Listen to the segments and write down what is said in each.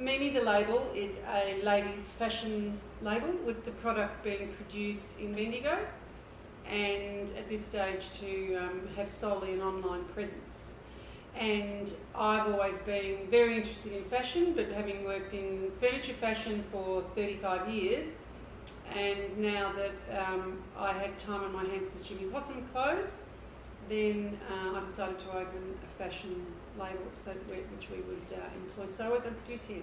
Mimi the label is a ladies' fashion label with the product being produced in Bendigo, and at this stage to have solely an online presence. And I've always been very interested in fashion, but having worked in furniture fashion for 35 years, and now that I had time on my hands since Jimmy Possum closed, then I decided to open a fashion label which we would employ sewers and produce here.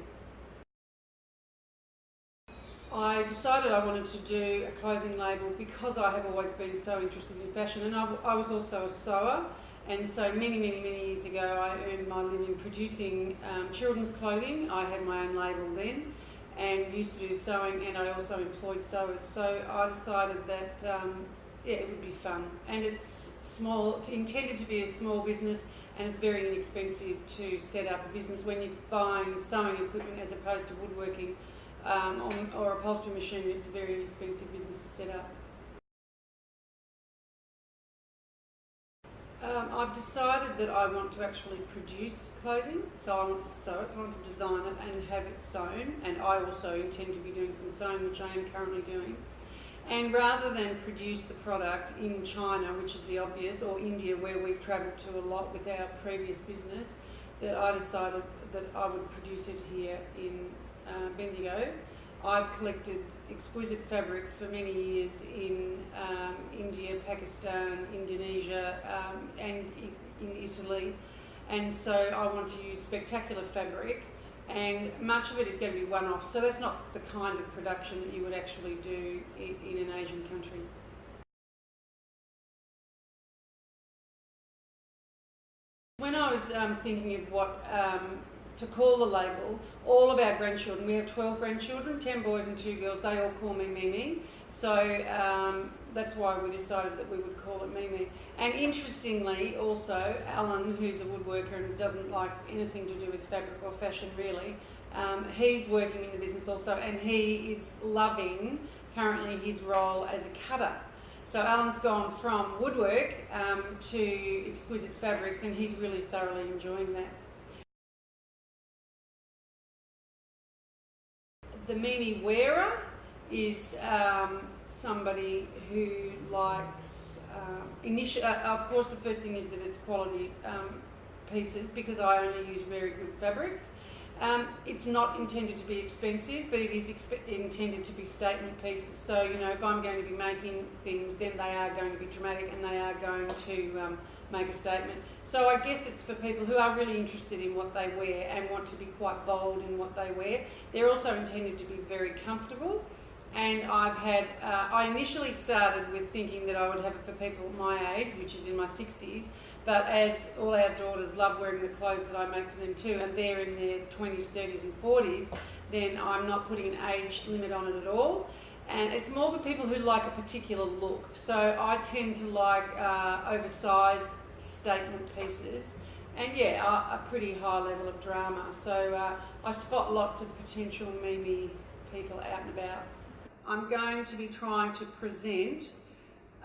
I decided I wanted to do a clothing label because I have always been so interested in fashion, and I was also a sewer, and so many years ago I earned my living producing children's clothing. I had my own label then and used to do sewing, and I also employed sewers, so I decided that yeah, it would be fun, and it's small, intended to be a small business, and it's very inexpensive to set up a business when you're buying sewing equipment as opposed to woodworking or upholstery machinery. It's a very inexpensive business to set up. I've decided that I want to actually produce clothing, so I want to sew it, so I want to design it and have it sewn, and I also intend to be doing some sewing, which I am currently doing. And rather than produce the product in China, which is the obvious, or India, where we've travelled to a lot with our previous business, that I decided that I would produce it here in Bendigo. I've collected exquisite fabrics for many years in India, Pakistan, Indonesia, and in Italy, and so I want to use spectacular fabric, and much of it is going to be one-off, so that's not the kind of production that you would actually do in an Asian country. When I was thinking of what to call the label, all of our grandchildren, we have 12 grandchildren, 10 boys and 2 girls, they all call me Mimi, so that's why we decided that we would call it Mimi. And interestingly also, Alan, who's a woodworker and doesn't like anything to do with fabric or fashion really, he's working in the business also, and he is loving currently his role as a cutter. So Alan's gone from woodwork to exquisite fabrics, and he's really thoroughly enjoying that. The Mimi wearer is somebody who likes, of course the first thing is that it's quality pieces, because I only use very good fabrics. It's not intended to be expensive, but it is intended to be statement pieces. So, you know, if I'm going to be making things, then they are going to be dramatic and they are going to make a statement. So I guess it's for people who are really interested in what they wear and want to be quite bold in what they wear. They're also intended to be very comfortable. And I initially started with thinking that I would have it for people my age, which is in my 60s, but as all our daughters love wearing the clothes that I make for them too, and they're in their 20s, 30s and 40s, then I'm not putting an age limit on it at all. And it's more for people who like a particular look. So I tend to like oversized statement pieces, and yeah, a pretty high level of drama. So I spot lots of potential Mimi people out and about. I'm going to be trying to present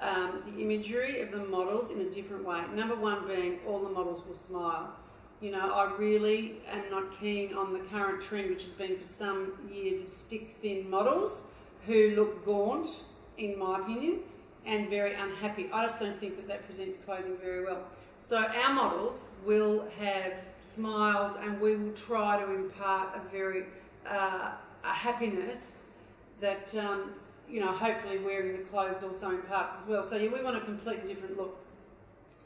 the imagery of the models in a different way. Number one being all the models will smile. You know, I really am not keen on the current trend, which has been for some years, of stick-thin models who look gaunt, in my opinion, and very unhappy. I just don't think that that presents clothing very well. So our models will have smiles, and we will try to impart a happiness that, you know, hopefully wearing the clothes also imparts as well. So yeah, we want a completely different look.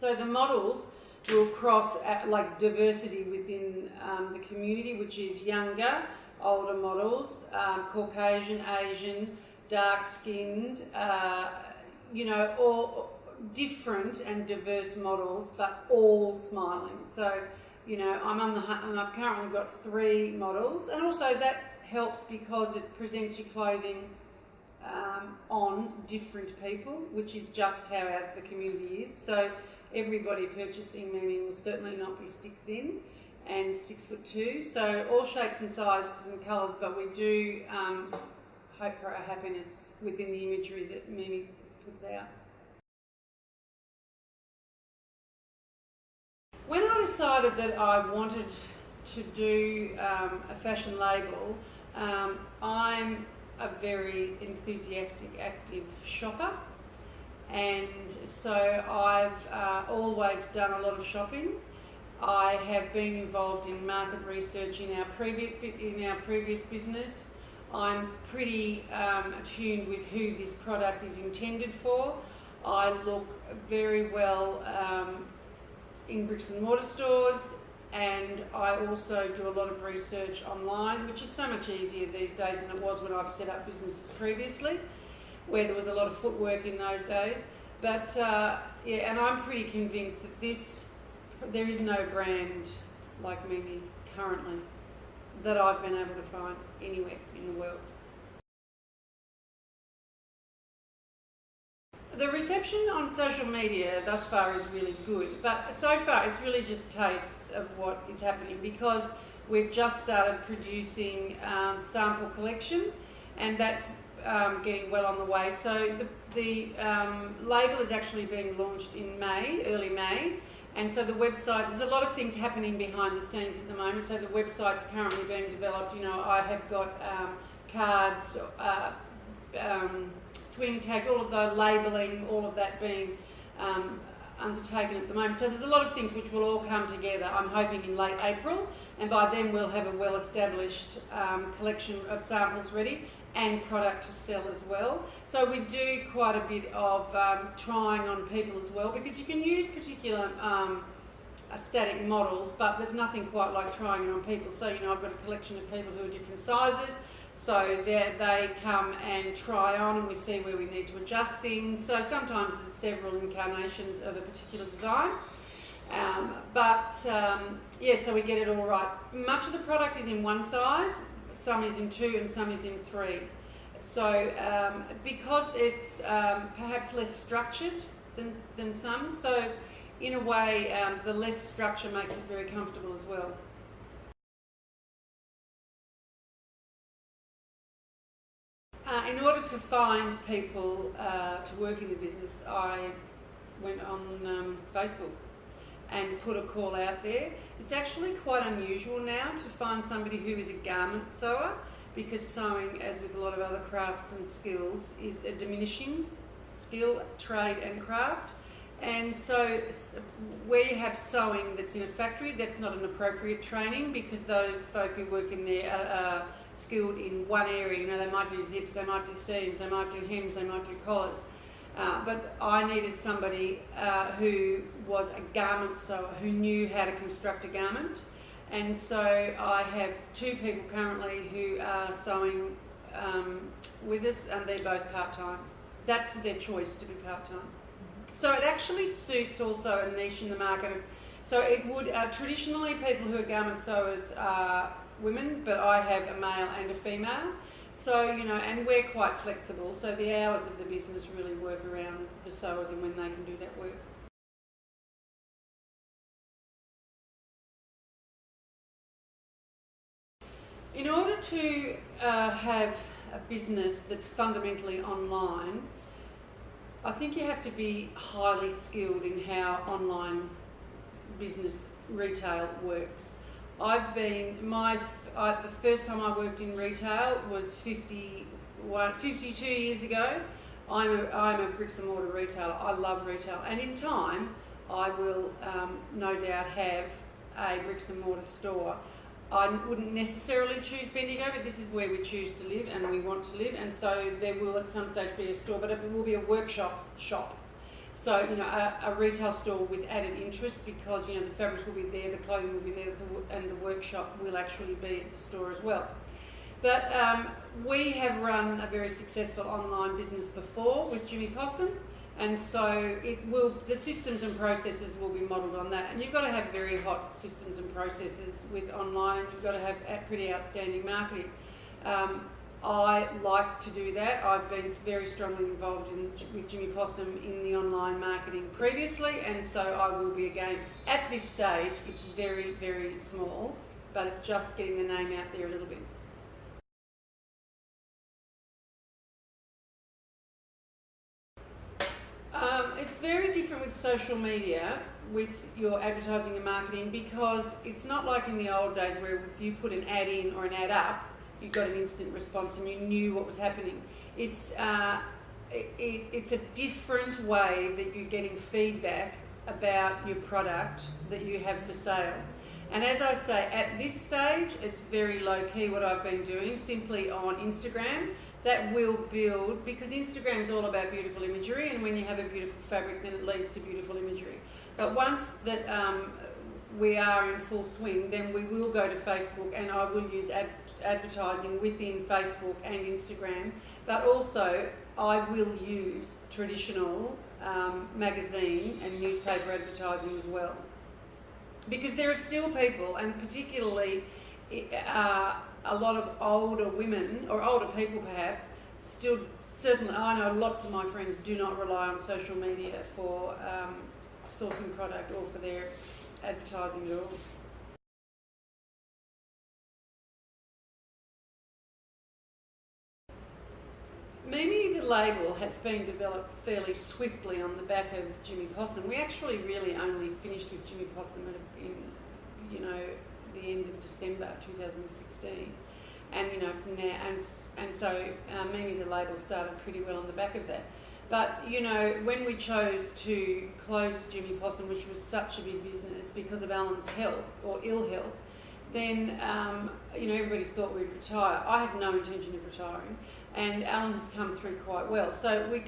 So the models will cross like diversity within the community, which is younger, older models, Caucasian, Asian, dark-skinned, you know, all different and diverse models, but all smiling. So, you know, I'm on the hunt, and I've currently got 3 models, and also that helps because it presents your clothing on different people, which is just how the community is. So everybody purchasing Mimi will certainly not be stick thin and 6'2", so all shapes and sizes and colours, but we do hope for a happiness within the imagery that Mimi puts out. When I decided that I wanted to do a fashion label, I'm a very enthusiastic, active shopper, and so I've always done a lot of shopping. I have been involved in market research in our previous business. I'm pretty attuned with who this product is intended for. I look very well in bricks and mortar stores, and I also do a lot of research online, which is so much easier these days than it was when I've set up businesses previously, where there was a lot of footwork in those days. But yeah, and I'm pretty convinced that there is no brand like Mimi currently that I've been able to find anywhere in the world. The reception on social media thus far is really good, but so far it's really just tastes of what is happening, because we've just started producing sample collection, and that's getting well on the way. So the label is actually being launched in May, early May, and so the website, there's a lot of things happening behind the scenes at the moment. So the website's currently being developed. You know, I have got cards, swing tags, all of the labelling, all of that being undertaken at the moment. So there's a lot of things which will all come together, I'm hoping, in late April, and by then we'll have a well-established collection of samples ready and product to sell as well. So we do quite a bit of trying on people as well, because you can use particular static models, but there's nothing quite like trying it on people. So, you know, I've got a collection of people who are different sizes, so they come and try on, and we see where we need to adjust things. So sometimes there's several incarnations of a particular design. Yeah, so we get it all right. Much of the product is in one size, some is in 2 and some is in 3. So because it's perhaps less structured than some, so in a way the less structure makes it very comfortable as well. In order to find people to work in the business, I went on Facebook and put a call out there. It's actually quite unusual now to find somebody who is a garment sewer, because sewing, as with a lot of other crafts and skills, is a diminishing skill, trade and craft. And so where you have sewing that's in a factory, that's not an appropriate training, because those folk who work in there are skilled in one area. You know, they might do zips, they might do seams, they might do hems, they might do collars. But I needed somebody who was a garment sewer, who knew how to construct a garment. And so I have 2 people currently who are sewing with us, and they're both part-time. That's their choice, to be part-time. So it actually suits also a niche in the market. So it would, traditionally people who are garment sewers are women, but I have a male and a female. So, you know, and we're quite flexible, so the hours of the business really work around the sewers and when they can do that work. In order to have a business that's fundamentally online, I think you have to be highly skilled in how online business retail works. The first time I worked in retail was 52 years ago. I'm a bricks and mortar retailer. I love retail, and in time I will no doubt have a bricks and mortar store. I wouldn't necessarily choose Bendigo, but this is where we choose to live and we want to live, and so there will at some stage be a store, but it will be a workshop shop. So, you know, a retail store with added interest, because, you know, the fabrics will be there, the clothing will be there, and the workshop will actually be at the store as well. But we have run a very successful online business before with Jimmy Possum, and so the systems and processes will be modelled on that. And you've got to have very hot systems and processes with online, and you've got to have pretty outstanding marketing. I like to do that. I've been very strongly involved with Jimmy Possum in the online marketing previously, and so I will be again. At this stage, it's very, very small, but it's just getting the name out there a little bit. It's very different with social media, with your advertising and marketing, because it's not like in the old days where if you put an ad in or an ad up, you got an instant response and you knew what was happening. It's a different way that you're getting feedback about your product that you have for sale. And as I say, at this stage, it's very low key what I've been doing, simply on Instagram. That will build, because Instagram is all about beautiful imagery, and when you have a beautiful fabric, then it leads to beautiful imagery. But once that we are in full swing, then we will go to Facebook, and I will use advertising within Facebook and Instagram. But also, I will use traditional magazine and newspaper advertising as well. Because there are still people, and particularly a lot of older women, or older people perhaps, still, certainly, I know lots of my friends do not rely on social media for sourcing product or for their advertising at all. Mimi, the label, has been developed fairly swiftly on the back of Jimmy Possum. We actually really only finished with Jimmy Possum in, the end of December 2016, and it's now, and so Mimi, the label, started pretty well on the back of that. But when we chose to close Jimmy Possum, which was such a big business because of Alan's health or ill health, then everybody thought we'd retire. I had no intention of retiring, and Alan has come through quite well. So we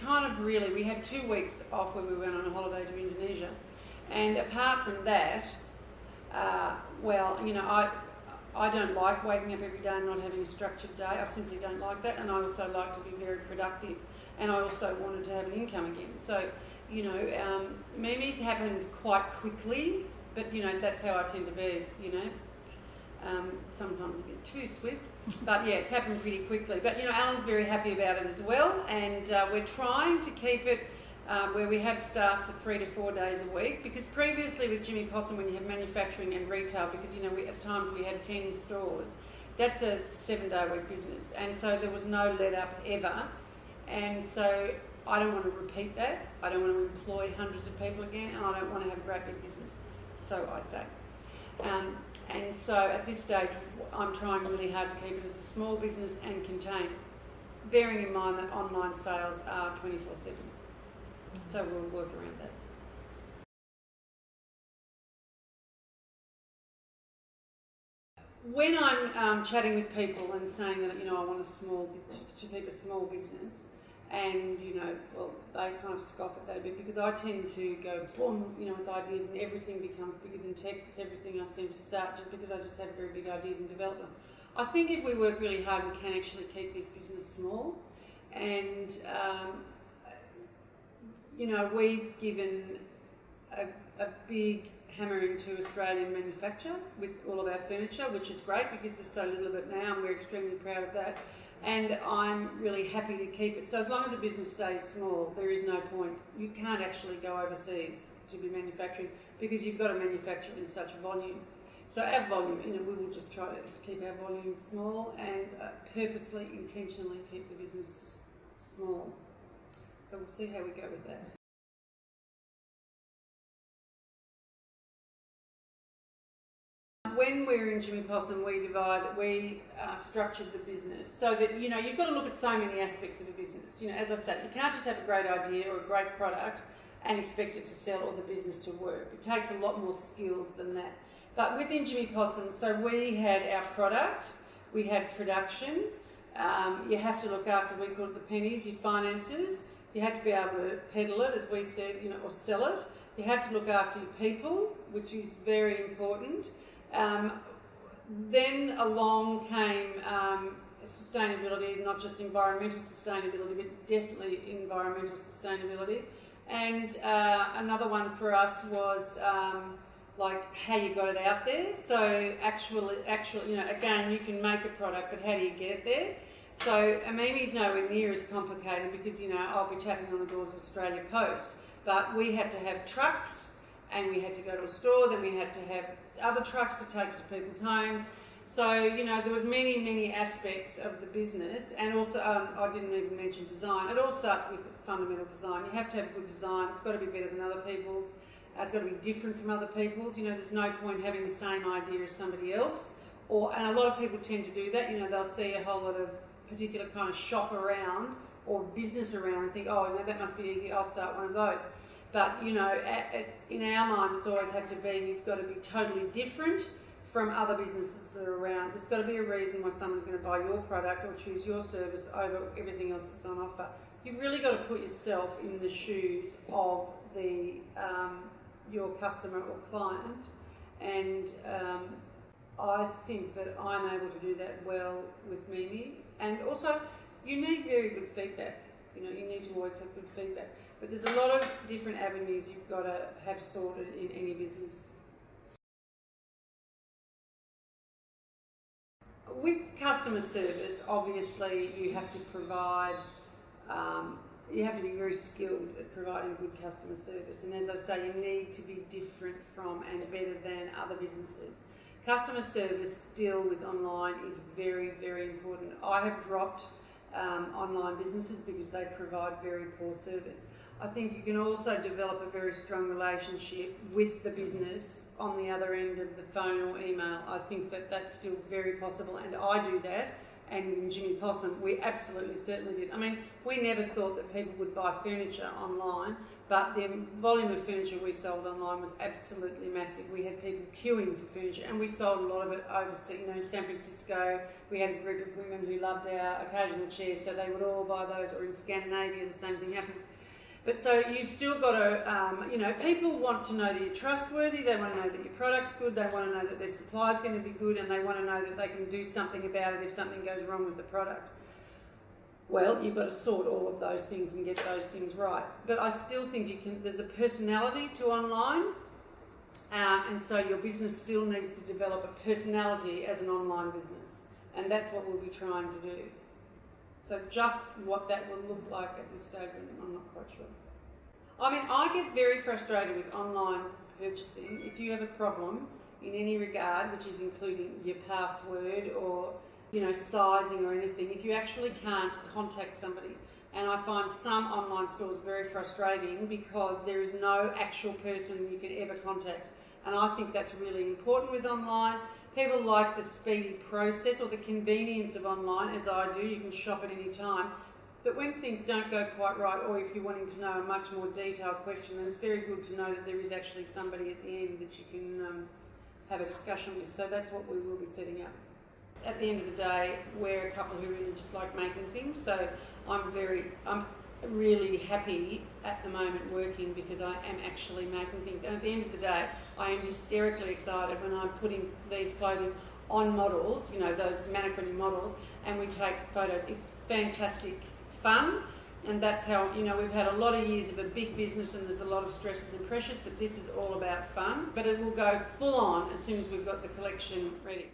we had 2 weeks off when we went on a holiday to Indonesia, and apart from that, I don't like waking up every day and not having a structured day. I simply don't like that, and I also like to be very productive, and I also wanted to have an income again. So, Mimi's happened quite quickly, but that's how I tend to be, sometimes a bit too swift, but yeah, it's happened pretty quickly. But Alan's very happy about it as well, and we're trying to keep it where we have staff for 3 to 4 days a week, because previously with Jimmy Possum, when you have manufacturing and retail, because at times we had 10 stores, that's a 7-day-a-week business, and so there was no let up ever, and so I don't want to repeat that. I don't want to employ hundreds of people again, and I don't want to have a great big business, so I say. And so at this stage, I'm trying really hard to keep it as a small business and contained, bearing in mind that online sales are 24/7. So we'll work around that. When I'm chatting with people and saying that I want to keep a small business, and they kind of scoff at that a bit, because I tend to go boom, with ideas, and everything becomes bigger than Texas. Everything I seem to start just because I just have very big ideas and develop them. I think if we work really hard, we can actually keep this business small, and we've given a big hammering to Australian manufacture with all of our furniture, which is great because there's so little of it now, and we're extremely proud of that. And I'm really happy to keep it. So as long as a business stays small, there is no point. You can't actually go overseas to be manufacturing, because you've got to manufacture in such volume. So our volume, we will just try to keep our volume small and purposely, intentionally keep the business small. So we'll see how we go with that. When we were in Jimmy Possum, we structured the business so that, you've got to look at so many aspects of a business. As I said, you can't just have a great idea or a great product and expect it to sell or the business to work. It takes a lot more skills than that. But within Jimmy Possum, so we had our product, we had production, you have to look after, we call it the pennies, your finances. You had to be able to peddle it, as we said, or sell it. You had to look after your people, which is very important. Then along came sustainability, not just environmental sustainability, but definitely environmental sustainability. And another one for us was how you got it out there. So actually, again, you can make a product, but how do you get it there? So Mimi's nowhere near as complicated, because I'll be tapping on the doors of Australia Post, but we had to have trucks, and we had to go to a store, then we had to have other trucks to take to people's homes. So, there was many aspects of the business, and also, I didn't even mention design. It all starts with fundamental design. You have to have good design. It's got to be better than other people's. It's got to be different from other people's. There's no point having the same idea as somebody else. And a lot of people tend to do that. They'll see a whole lot of particular kind of shop around or business around and think, oh, that must be easy, I'll start one of those. But, in our mind, it's always had to be, you've got to be totally different from other businesses that are around. There's got to be a reason why someone's going to buy your product or choose your service over everything else that's on offer. You've really got to put yourself in the shoes of your customer or client, and I think that I'm able to do that well with Mimi. And also, you need very good feedback. You need to always have good feedback. But there's a lot of different avenues you've got to have sorted in any business. With customer service, obviously, you have to provide, you have to be very skilled at providing good customer service. And as I say, you need to be different from and better than other businesses. Customer service still with online is very, very important. I have dropped online businesses because they provide very poor service. I think you can also develop a very strong relationship with the business on the other end of the phone or email. I think that that's still very possible, and I do that. And in Jimmy Possum, we absolutely certainly did. I mean, we never thought that people would buy furniture online, but the volume of furniture we sold online was absolutely massive. We had people queuing for furniture, and we sold a lot of it overseas. San Francisco, we had a group of women who loved our occasional chairs, so they would all buy those, or in Scandinavia, the same thing happened. But so you've still got to, people want to know that you're trustworthy, they want to know that your product's good, they want to know that their supply's going to be good, and they want to know that they can do something about it if something goes wrong with the product. Well, you've got to sort all of those things and get those things right. But I still think there's a personality to online, and so your business still needs to develop a personality as an online business. And that's what we'll be trying to do. So just what that will look like at this stage, I'm not quite sure. I mean, I get very frustrated with online purchasing. If you have a problem in any regard, which is including your password or, sizing or anything, if you actually can't contact somebody. And I find some online stores very frustrating because there is no actual person you can ever contact. And I think that's really important with online. People like the speedy process or the convenience of online, as I do. You can shop at any time. But when things don't go quite right, or if you're wanting to know a much more detailed question, then it's very good to know that there is actually somebody at the end that you can have a discussion with. So that's what we will be setting up. At the end of the day, we're a couple who really just like making things. So I'm really happy at the moment working because I am actually making things. And at the end of the day, I am hysterically excited when I'm putting these clothing on models, those mannequin models, and we take photos. It's fantastic fun, and that's how, we've had a lot of years of a big business and there's a lot of stresses and pressures, but this is all about fun. But it will go full on as soon as we've got the collection ready.